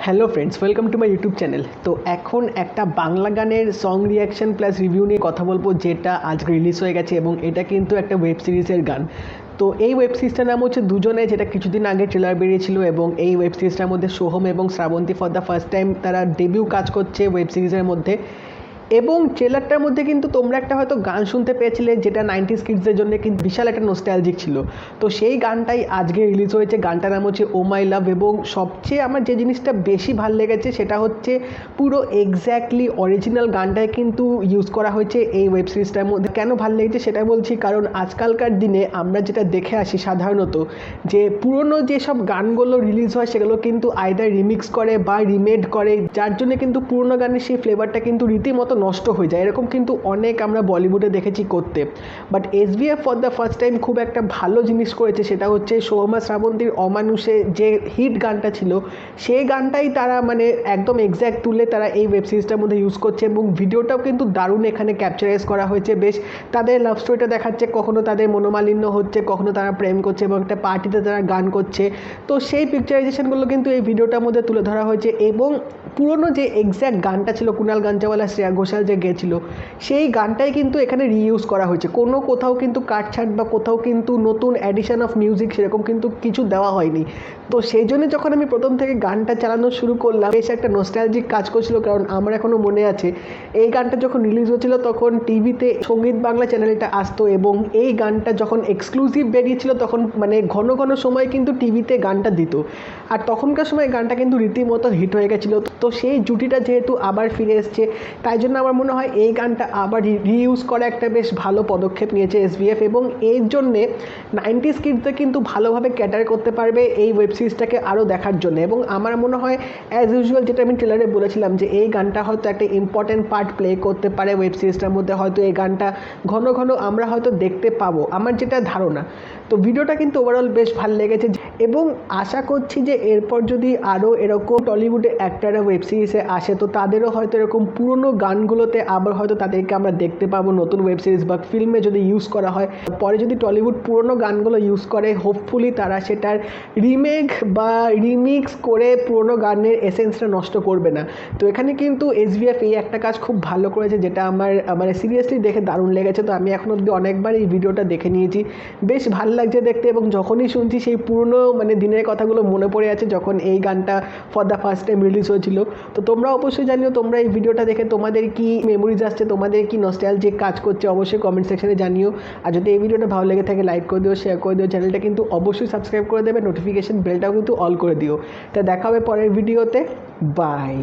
Hello friends, welcome to my YouTube channel. তো এখন একটা বাংলা গানের সং রিয়াকশন প্লাস রিভিউ নিয়ে কথা বলবো, যেটা আজকে রিলিজ হয়ে গেছে এবং এটা কিন্তু একটা ওয়েব সিরিজের গান। তো এই ওয়েব সিরিজটার নাম হচ্ছে দুজনে, যেটা কিছুদিন আগে ট্রেলার বেরিয়েছিল এবং এই ওয়েব সিরিজটার মধ্যে সোহম এবং Srabanti for the first time তারা ডেবিউ কাজ করছে ওয়েব সিরিজের মধ্যে। এবং ট্রেলারটার মধ্যে কিন্তু তোমরা একটা হয়তো গান শুনতে পেয়েছিলে, যেটা 90s কিডসদের জন্য কিন্তু বিশাল একটা নস্টালজিক ছিল। তো সেই গানটাই আজকে রিলিজ হয়েছে। গানটার নাম হচ্ছে ও মাই লাভ। এবং সবচেয়ে আমার যে জিনিসটা বেশি ভালো লেগেছে সেটা হচ্ছে পুরো এক্স্যাক্টলি অরিজিনাল গানটাই কিন্তু ইউজ করা হয়েছে এই ওয়েব সিরিজটার মধ্যে। কেন ভালো লেগেছে সেটা বলছি, কারণ আজকালকার দিনে আমরা যেটা দেখে আসি সাধারণত, যে পুরনো যেসব গানগুলো রিলিজ হয় সেগুলো কিন্তু আইদার রিমিক্স করে বা রিমেড করে, যার জন্য কিন্তু পুরনো গানের সেই ফ্লেভারটা কিন্তু রীতিমতো নষ্ট হয়ে যায়। এরকম কিন্তু অনেক আমরা বলিউডে দেখেছি করতে। But SBF for the first time খুব একটা ভালো জিনিস করেছে, সেটা হচ্ছে সোহমা শ্রাবন্তীর অমানুষে যে হিট গানটা ছিল সেই গানটাই তারা মানে একদম এক্স্যাক্ট তুলে তারা এই ওয়েব সিরিজটার মধ্যে ইউজ করছে। এবং ভিডিওটাও কিন্তু দারুণ এখানে ক্যাপচারাইজ করা হয়েছে। বেশ তাদের লাভ স্টোরিটা দেখাচ্ছে, কখনো তাদের মনোমালিন্য হচ্ছে, কখনো তারা প্রেম করছে এবং একটা পার্টিতে তারা গান করছে। তো সেই পিকচারাইজেশনগুলো কিন্তু এই ভিডিওটার মধ্যে তুলে ধরা হয়েছে। এবং পুরনো যে এক্স্যাক্ট গানটা ছিল কুনাল গাঞ্জাওয়ালা শ্রেয়া ঘোষাল যে গেছিলো, সেই গানটাই কিন্তু এখানে রিইউজ করা হয়েছে। কোনো কোথাও কিন্তু কাটছাট বা কোথাও কিন্তু নতুন অ্যাডিশন অফ মিউজিক সেরকম কিন্তু কিছু দেওয়া হয়নি। তো সেই জন্য যখন আমি প্রথম থেকে গানটা চালানো শুরু করলাম, বেশ একটা নস্টালজিক কাজ করছিল। কারণ আমার এখনও মনে আছে এই গানটা যখন রিলিজ হচ্ছিল তখন টিভিতে সঙ্গীত বাংলা চ্যানেলটা আসতো এবং এই গানটা যখন এক্সক্লুসিভ বেরিয়েছিল তখন মানে ঘন ঘন সময় কিন্তু টিভিতে গানটা দিত। আর তখনকার সময় গানটা কিন্তু রীতিমতো হিট হয়ে গেছিলো। তো সেই জুটিটা যেহেতু আবার ফিরে এসছে, তাই জন্য আমার মনে হয় এই গানটা আবার রিইউজ করা একটা বেশ ভালো পদক্ষেপ নিয়েছে এসবিএফ। এবং এর জন্যে 90s কিডসদের কিন্তু ভালোভাবে ক্যাটার করতে পারবে এই ওয়েব সিরিজটাকে আরও দেখার জন্য। এবং আমার মনে হয় অ্যাজ ইউজুয়াল, যেটা আমি ট্রেলারে বলেছিলাম, যে এই গানটা হয়তো একটা ইম্পর্ট্যান্ট পার্ট প্লে করতে পারে ওয়েব সিরিজটার মধ্যে। হয়তো এই গানটা ঘন ঘন আমরা হয়তো দেখতে পাবো, আমার যেটা ধারণা। তো ভিডিওটা কিন্তু ওভারঅল বেশ ভালো লেগেছে এবং আশা করছি যে এরপর যদি আরও এরকম টলিউডে অ্যাক্টাররা ওয়েব সিরিজে আসে তো তাদেরও হয়তো এরকম পুরনো গানগুলোতে আবার হয়তো তাদেরকে আমরা দেখতে পাবো নতুন ওয়েব সিরিজ বা ফিল্মে যদি ইউজ করা হয়। পরে যদি টলিউড পুরনো গানগুলো ইউজ করে, হোপফুলি তারা সেটার রিমেক বা রিমিক্স করে পুরনো গানের এসেন্সটা নষ্ট করবে না। তো এখানে কিন্তু এসবিএফ এই একটা কাজ খুব ভালো করেছে, যেটা আমার মানে সিরিয়াসলি দেখে দারুণ লেগেছে। তো আমি এখন অবধি অনেকবার এই ভিডিওটা দেখে নিয়েছি, বেশ ভালো লাগছে দেখতে। এবং যখনই শুনছি সেই পুরনো মানে দিনের কথাগুলো মনে পড়ে আছে, যখন এই গানটা for the first time release হয়েছিল। তো তোমরা অবশ্যই জানিও তোমরা এই ভিডিওটা দেখে তোমাদের কি মেমোরিজ আসছে, তোমাদের কি নস্টালজিক কাজ করছে, অবশ্যই কমেন্ট সেকশনে জানিও। আর যদি এই ভিডিওটা ভালো লেগে থাকে লাইক করে দিও, শেয়ার করে দিও, চ্যানেলটা কিন্তু অবশ্যই সাবস্ক্রাইব করে দেবে, নোটিফিকেশন বেলটাও কিন্তু অল করে দিও। তা দেখা হবে পরের ভিডিওতে। বাই।